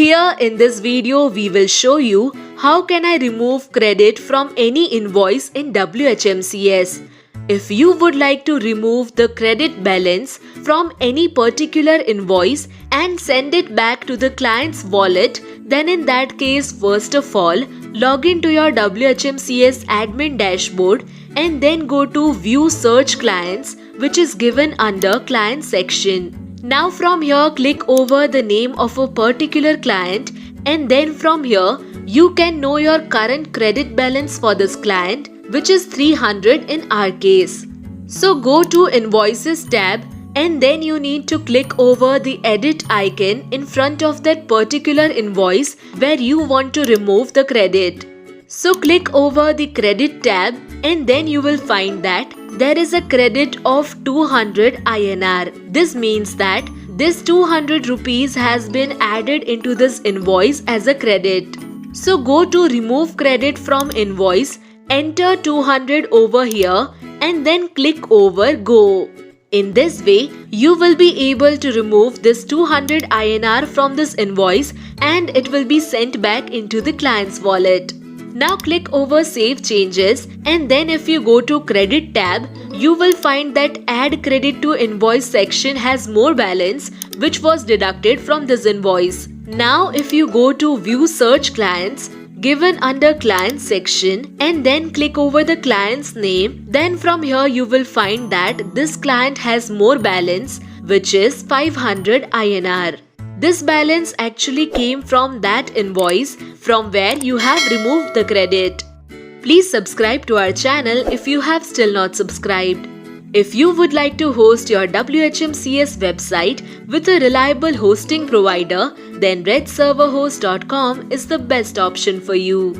Here in this video we will show you how can I remove credit from any invoice in WHMCS. If you would like to remove the credit balance from any particular invoice and send it back to the client's wallet, then in that case, first of all, log into your WHMCS admin dashboard and then go to View Search Clients, which is given under Client section. Now from here, click over the name of a particular client, and then from here, you can know your current credit balance for this client, which is 300 in our case. So go to Invoices tab, and then you need to click over the edit icon in front of that particular invoice where you want to remove the credit. So click over the credit tab, and then you will find that there is a credit of 200 INR. This means that this 200 rupees has been added into this invoice as a credit. So go to remove credit from invoice, enter 200 over here, and then click over go. In this way, you will be able to remove this 200 INR from this invoice and it will be sent back into the client's wallet. Now click over Save Changes, and then if you go to Credit tab, you will find that Add Credit to Invoice section has more balance which was deducted from this invoice. Now if you go to View Search Clients given under Client section and then click over the client's name, then from here you will find that this client has more balance, which is 500 INR. This balance actually came from that invoice from where you have removed the credit. Please subscribe to our channel if you have still not subscribed. If you would like to host your WHMCS website with a reliable hosting provider, then redserverhost.com is the best option for you.